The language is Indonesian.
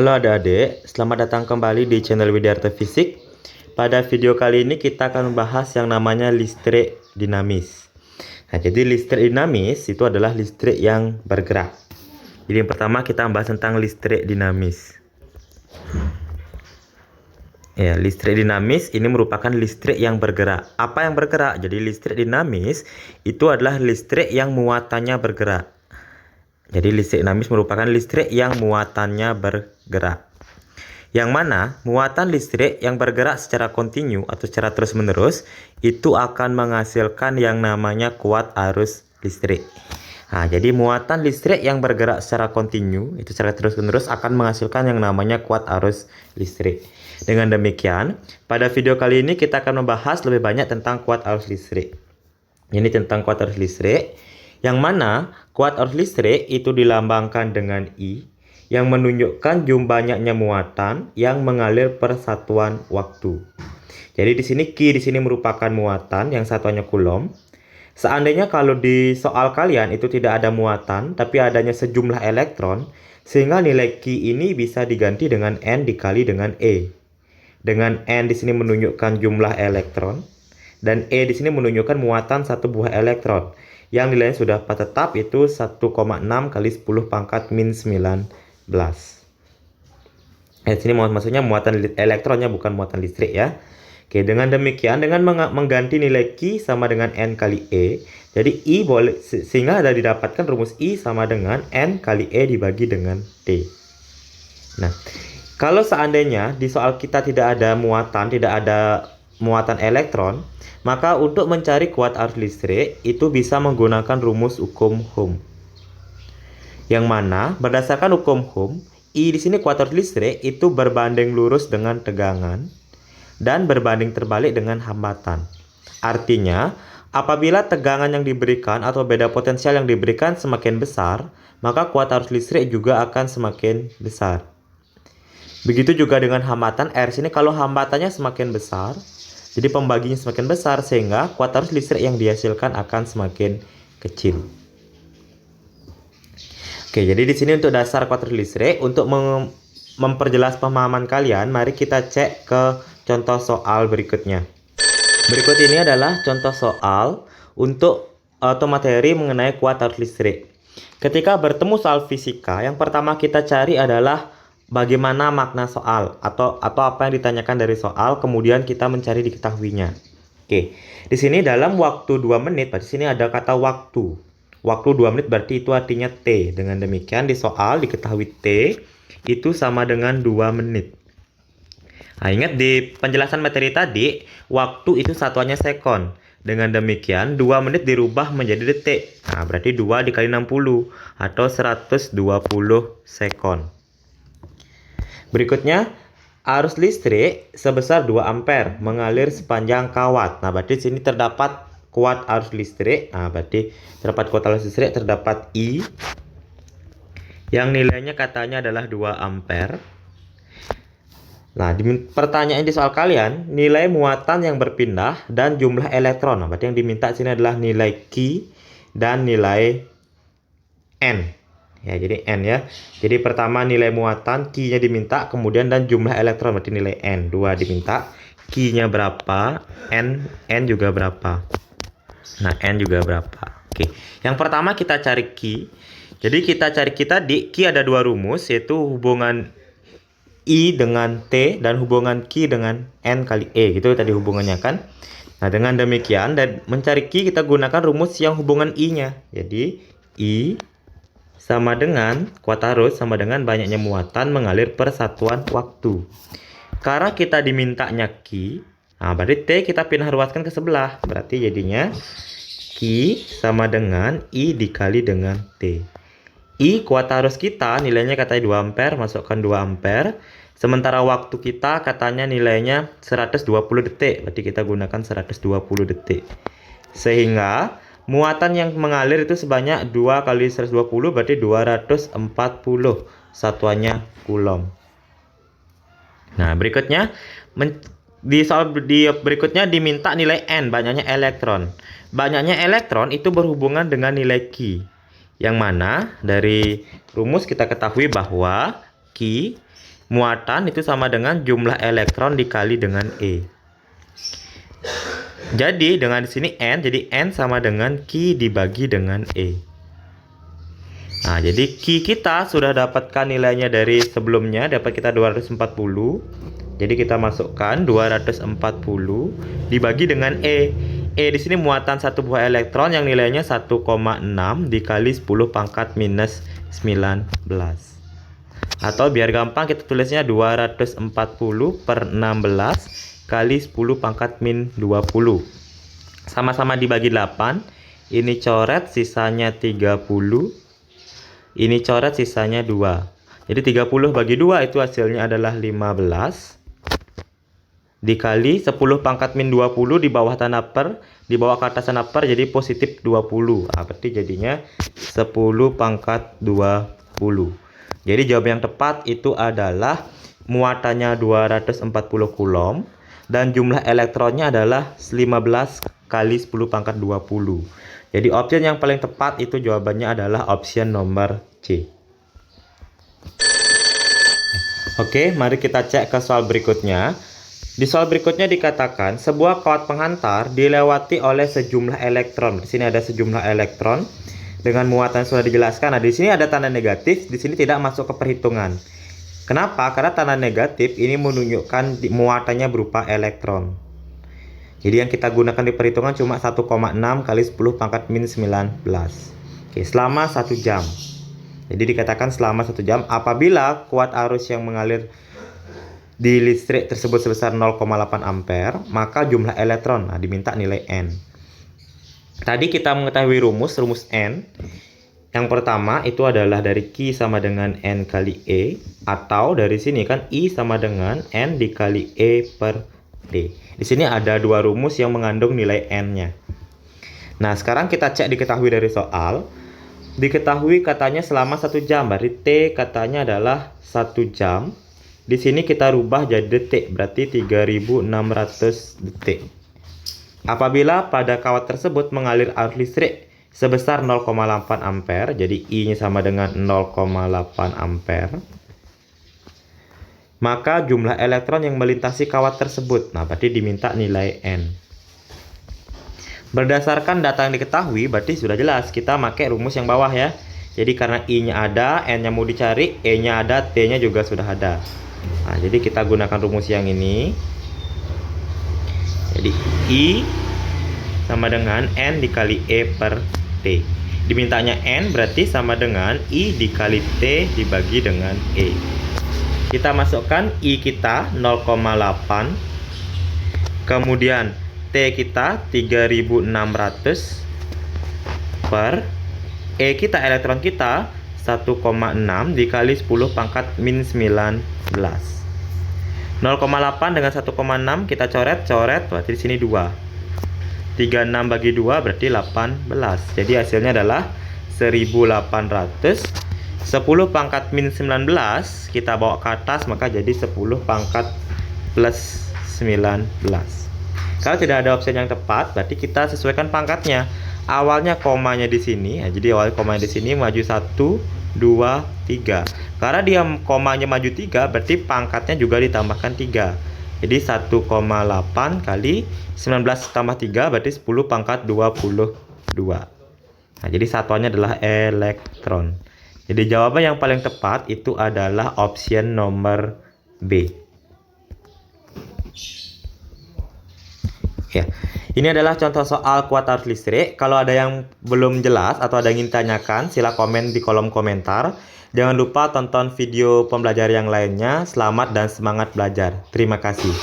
Halo adik-adik, selamat datang kembali di channel Widyarta Fisik. Pada video kali ini kita akan membahas yang namanya listrik dinamis. Nah, jadi listrik dinamis itu adalah listrik yang bergerak. Jadi yang pertama kita membahas tentang listrik dinamis. Ya, listrik dinamis ini merupakan listrik yang bergerak. Apa yang bergerak? Jadi listrik dinamis itu adalah listrik yang muatannya bergerak. Jadi listrik dinamis merupakan listrik yang muatannya bergerak. Yang mana muatan listrik yang bergerak secara kontinu atau secara terus-menerus itu akan menghasilkan yang namanya kuat arus listrik. Nah, jadi muatan listrik yang bergerak secara kontinu itu secara terus-menerus akan menghasilkan yang namanya kuat arus listrik. Dengan demikian, pada video kali ini kita akan membahas lebih banyak tentang kuat arus listrik. Ini tentang kuat arus listrik, yang mana kuat arus listrik itu dilambangkan dengan I, yang menunjukkan banyaknya muatan yang mengalir per satuan waktu. Jadi di sini Q di sini merupakan muatan yang satuannya Coulomb. Seandainya kalau di soal kalian itu tidak ada muatan tapi adanya sejumlah elektron, sehingga nilai Q ini bisa diganti dengan N dikali dengan E. Dengan N di sini menunjukkan jumlah elektron dan E di sini menunjukkan muatan satu buah elektron yang nilainya sudah tetap itu 1,6 kali 10 pangkat min 19. Di sini maksudnya muatan elektronnya bukan muatan listrik ya. Oke, dengan demikian dengan mengganti nilai Q sama dengan N kali E, jadi I boleh sehingga ada didapatkan rumus I sama dengan N kali E dibagi dengan T. Nah, kalau seandainya di soal kita tidak ada muatan elektron, maka untuk mencari kuat arus listrik itu bisa menggunakan rumus hukum Ohm. Yang mana berdasarkan hukum Ohm, I di sini kuat arus listrik itu berbanding lurus dengan tegangan dan berbanding terbalik dengan hambatan. Artinya, apabila tegangan yang diberikan atau beda potensial yang diberikan semakin besar, maka kuat arus listrik juga akan semakin besar. Begitu juga dengan hambatan R sini, kalau hambatannya semakin besar, jadi pembaginya semakin besar sehingga kuat arus listrik yang dihasilkan akan semakin kecil. Oke, jadi di sini untuk dasar kuat arus listrik, untuk memperjelas pemahaman kalian, mari kita cek ke contoh soal berikutnya. Berikut ini adalah contoh soal untuk materi mengenai kuat arus listrik. Ketika bertemu soal fisika, yang pertama kita cari adalah bagaimana makna soal atau apa yang ditanyakan dari soal, kemudian kita mencari diketahuinya. Oke, di sini dalam waktu 2 menit, di sini ada kata waktu. Waktu 2 menit berarti itu artinya T. Dengan demikian di soal diketahui T itu sama dengan 2 menit. Nah, ingat di penjelasan materi tadi, waktu itu satuannya sekon. Dengan demikian 2 menit dirubah menjadi detik. Nah, berarti 2 dikali 60 atau 120 sekon. Berikutnya, arus listrik sebesar 2 ampere mengalir sepanjang kawat. Nah, berarti di sini terdapat kuat arus listrik. Nah, berarti terdapat kuat arus listrik, terdapat I yang nilainya katanya adalah 2 ampere. Nah, pertanyaan di soal kalian, nilai muatan yang berpindah dan jumlah elektron. Nah, berarti yang diminta sini adalah nilai Q dan nilai N. Ya, jadi N ya. Jadi pertama nilai muatan, Q-nya diminta, kemudian dan jumlah elektron, berarti nilai N. 2 diminta, Q-nya berapa, N juga berapa. Nah, N juga berapa. Oke, yang pertama kita cari Q. Jadi kita cari Q ada 2 rumus, yaitu hubungan I dengan T dan hubungan Q dengan N kali E, gitu tadi hubungannya kan. Nah, dengan demikian dan mencari Q kita gunakan rumus yang hubungan I-nya. Jadi I sama dengan kuat arus sama dengan banyaknya muatan mengalir per satuan waktu. Karena kita dimintanya Q, nah berarti T kita pindah ruaskan ke sebelah. Berarti jadinya Q sama dengan I dikali dengan T. I kuat arus kita nilainya katanya 2 ampere, masukkan 2 ampere. Sementara waktu kita katanya nilainya 120 detik, berarti kita gunakan 120 detik. Sehingga muatan yang mengalir itu sebanyak 2 kali 120, berarti 240 satuannya Coulomb. Nah, berikutnya di soal berikutnya diminta nilai N, banyaknya elektron. Banyaknya elektron itu berhubungan dengan nilai Q. Yang mana dari rumus kita ketahui bahwa Q, muatan itu sama dengan jumlah elektron dikali dengan E. Jadi dengan di sini N, jadi N sama dengan Q dibagi dengan E. Nah, jadi Q kita sudah dapatkan nilainya dari sebelumnya, dapat kita 240. Jadi kita masukkan 240 dibagi dengan E. E di sini muatan satu buah elektron yang nilainya 1,6 dikali 10 pangkat minus 19. Atau biar gampang kita tulisnya 240 per 16 kali 10 pangkat min 20. Sama-sama dibagi 8. Ini coret sisanya 30. Ini coret sisanya 2. Jadi 30 bagi 2 itu hasilnya adalah 15. Dikali 10 pangkat min 20 di bawah tanda per, di bawah kata tanda per, jadi positif 20. Nah, berarti jadinya 10 pangkat 20. Jadi jawaban yang tepat itu adalah muatannya 240 coulomb dan jumlah elektronnya adalah 15 kali 10 pangkat 20. Jadi option yang paling tepat itu jawabannya adalah option nomor C. Oke, mari kita cek ke soal berikutnya. Di soal berikutnya dikatakan sebuah kawat penghantar dilewati oleh sejumlah elektron. Di sini ada sejumlah elektron dengan muatan sudah dijelaskan. Nah, di sini ada tanda negatif, di sini tidak masuk ke perhitungan. Kenapa? Karena tanda negatif ini menunjukkan muatannya berupa elektron. Jadi yang kita gunakan di perhitungan cuma 1,6 kali 10 pangkat min 19. Oke, selama 1 jam. Jadi dikatakan selama 1 jam apabila kuat arus yang mengalir di listrik tersebut sebesar 0,8 ampere, maka jumlah elektron, nah, diminta nilai N. Tadi kita mengetahui rumus N. Yang pertama itu adalah dari Q sama dengan N kali E, atau dari sini kan I sama dengan N dikali E per D. Di sini ada dua rumus yang mengandung nilai N-nya. Nah, sekarang kita cek diketahui dari soal. Diketahui katanya selama 1 jam, berarti T katanya adalah 1 jam. Di sini kita rubah jadi detik, berarti 3600 detik. Apabila pada kawat tersebut mengalir arus listrik sebesar 0,8 ampere, jadi I-nya sama dengan 0,8 ampere, maka jumlah elektron yang melintasi kawat tersebut, nah berarti diminta nilai N. Berdasarkan data yang diketahui, berarti sudah jelas kita pakai rumus yang bawah ya. Jadi karena I-nya ada, N-nya mau dicari, E-nya ada, T-nya juga sudah ada. Nah, jadi kita gunakan rumus yang ini. Jadi I sama dengan N dikali E per T. Dimintanya N berarti sama dengan I dikali T dibagi dengan E. Kita masukkan I kita 0,8. Kemudian T kita 3600 per E kita, elektron kita 1,6 dikali 10 pangkat min 19. 0,8 dengan 1,6 kita coret, berarti di sini 2. 36 bagi 2 berarti 18. Jadi hasilnya adalah 1800. 10 pangkat min 19 kita bawa ke atas, maka jadi 10 pangkat plus 19. Kalau tidak ada opsi yang tepat, berarti kita sesuaikan pangkatnya. Awalnya komanya di sini, ya, jadi awal komanya di sini maju 1, 2, 3. Karena dia komanya maju 3, berarti pangkatnya juga ditambahkan 3. Jadi 1,8 kali 19 tambah 3 berarti 10 pangkat 22. Nah, jadi satuannya adalah elektron. Jadi jawaban yang paling tepat itu adalah option nomor B. Ya, ini adalah contoh soal kuat arus listrik. Kalau ada yang belum jelas atau ada yang ingin tanyakan, silahkan komen di kolom komentar. Jangan lupa tonton video pembelajaran yang lainnya. Selamat dan semangat belajar. Terima kasih.